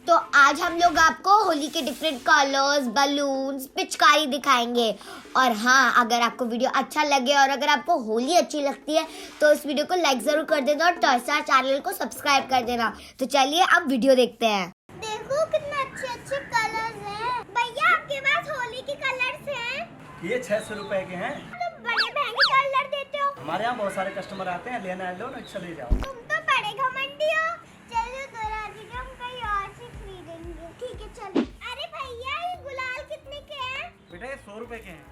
तो आज हम लोग आपको होली के डिफरेंट कलर्स, बलून्स, पिचकारी दिखाएंगे। और हाँ, अगर आपको वीडियो अच्छा लगे और अगर आपको होली अच्छी लगती है तो इस वीडियो को लाइक जरूर कर देना और टॉय स्टार चैनल को सब्सक्राइब कर देना। तो चलिए अब वीडियो देखते हैं। देखो कितने अच्छे अच्छे कलर्स हैं। भैया आपके पास होली के कलर्स हैं? ये 600 रुपए के हैं। तो बड़े महंगे कलर देते हो। हमारे यहाँ बहुत सारे कस्टमर आते हैं, लेना है लो ना, अच्छा ले जाओ। तुम तो बड़े घमंडी हो। चलो दोराजी हम कहीं और से खरीदेंगे। ठीक है चलो। अरे भैया ये गुलाल कितने के हैं? बेटा ये 100 रुपए के हैं।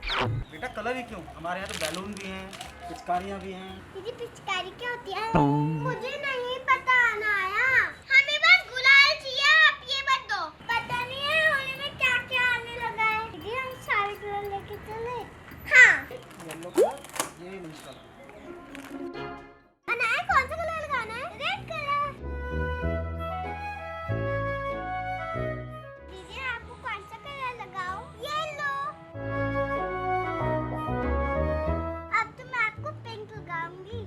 बेटा कलर ही क्यों, हमारे यहाँ तो बैलून भी हैं, पिचकारियाँ भी हैं। दीदी पिचकारी क्या होती है? मुझे नहीं पता आया। हमें बस गुलाल चाहिए, आप ये मत दो। पता नहीं है होली में क्या क्या आने लगा है। दीदी हम सारे कलर लेके चले। हाँ। येलो कलर, ये मिक्स कलर। अनाया कौन सा कलर लगाना है? Red colour. दीदी आपको कौन सा कलर लगाऊं? येलो। अब तो मैं आपको पिंक लगाऊंगी।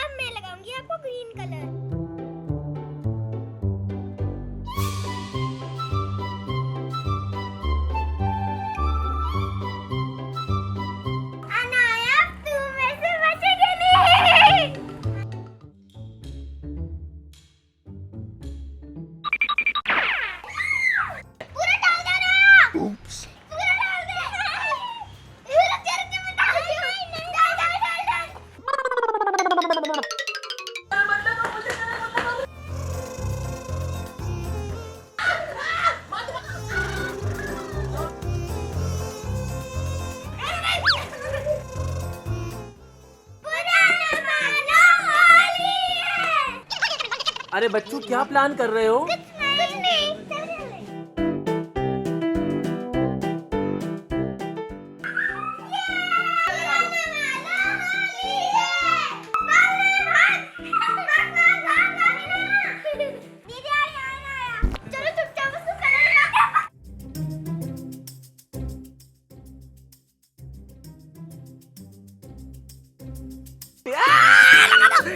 अब मैं लगाऊंगी आपको ग्रीन कलर। अनाया तू मेरे से बचेगी नहीं। पूरा डाल दे ना। पूरा डाल दे। ये रुक जा, मैं डाल दी हूं। डाल। पुराना वाला होली है। अरे बच्चों क्या प्लान कर रहे हो? कुछ नहीं। चलो चुपचाप उसको कलर लगा।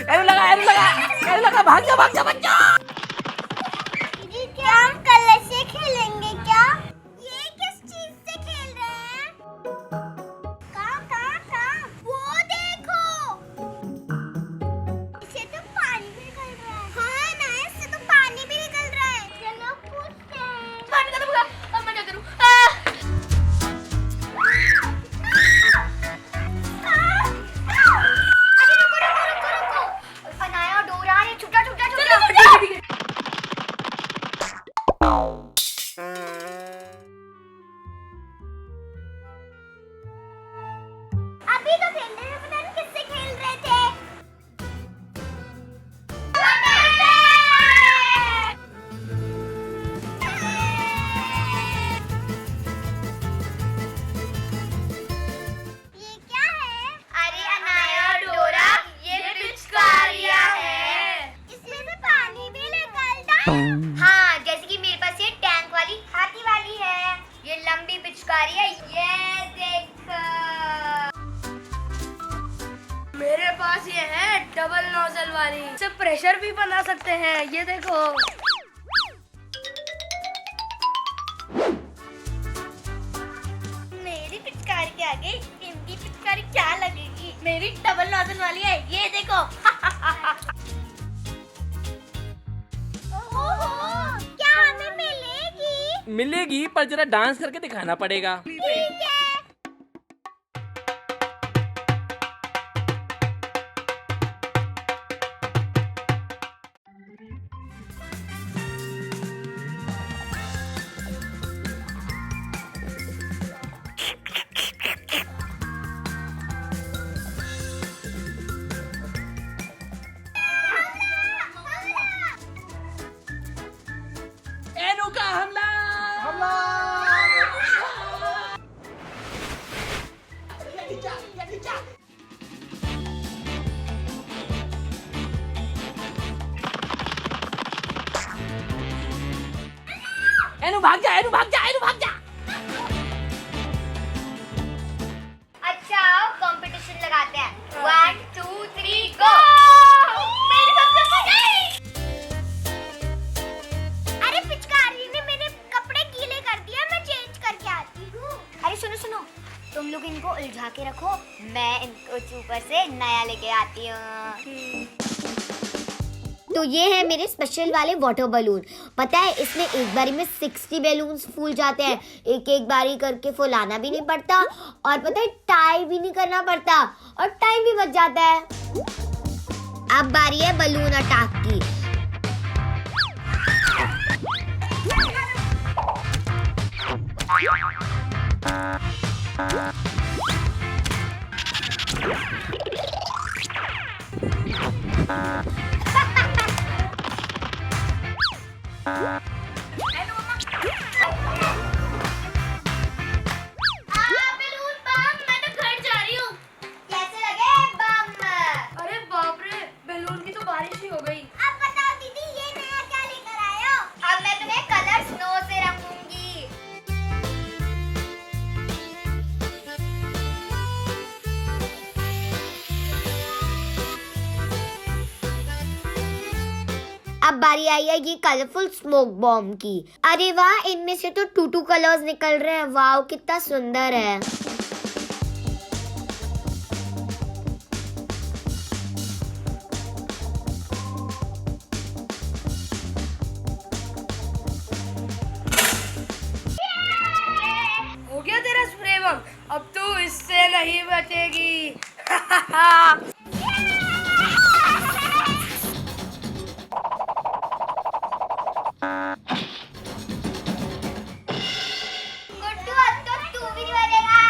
अरे लगा, भाग जा बच्चा। दीदी क्या हम कलर से खेलेंगे क्या? ये किस चीज से खेल रहे हैं? कहाँ? वो देखो। इससे तो पानी भी निकल रहा है। हाँ ना, इससे तो पानी भी निकल रहा है। चलो पूछते हैं। पानी का तो अब मैं क्या करूँ? अरे रुको। अनाया और डोरा ये छुटा। अभी तो खेल रहे थे, पता नहीं किससे खेल रहे थे। ये क्या है? अरे अनाया और डोरा ये पिचकारियाँ हैं। इसमें से पानी भी निकलता है। हाँ, जैसे कि मेरे पास ये टैंक वाली हाथी वाली है, ये लंबी पिचकारी है, ये देखो। मेरे पास ये है डबल नोजल वाली, इससे प्रेशर भी बना सकते हैं। ये देखो। मेरी पिचकारी के आगे इनकी पिचकारी क्या लगेगी? मेरी डबल नोजल वाली है, ये देखो। ओहो, क्या हमें मिलेगी? मिलेगी पर जरा डांस करके दिखाना पड़ेगा। ठीक है। एनु का हमला। एनु भाग जा, एनु भाग जा, एनु भाग जा। अच्छा आओ कंपटीशन लगाते हैं 1 2 3 गो। मेरी सबसे बड़ी। अरे पिचकारी ने मेरे कपड़े गीले कर दिया, मैं चेंज करके आती हूँ। अरे सुनो सुनो, तुम लोग इनको उलझा के रखो, मैं इनको ऊपर से नया लेके आती हूँ। तो ये है मेरे स्पेशल वाले वाटर बलून। पता है इसमें एक बारी में 60 बैलून्स फूल जाते हैं, एक एक बारी करके फुलाना भी नहीं पड़ता, और पता है टाई भी नहीं करना पड़ता, और टाइम भी बच जाता है। अब बारी है बलून अटैक की। बैलून बम, मैं तो घर जा रही हूँ। कैसे लगे बम? अरे बाप रे, बैलून की तो बारिश ही हो गई। अब बताओ दीदी ये नया क्या लेकर आए हो? अब मैं तुम्हें कलर स्नो से रंगूंगी। अब बारी आई है ये कलरफुल स्मोक बॉम्ब की। अरे वाह, इनमें से तो 2 कलर्स निकल रहे हैं। वाह कितना सुंदर है। हो गया तेरा स्प्रे बम, अब तू इससे नहीं बचेगी। गुड्डू अब तो तू भी नहीं बनेगा।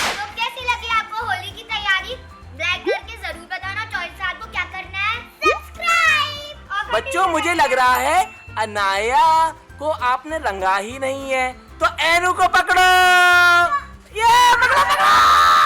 तो कैसी लगी आपको होली की तैयारी? ब्लैक करके जरूर बताना। चॉइस से आपको क्या करना है? सब्सक्राइब और बच्चों मुझे लग रहा है अनाया को आपने रंगा ही नहीं है, तो एनु को पकड़ो। ये पकड़ो पकड़ो।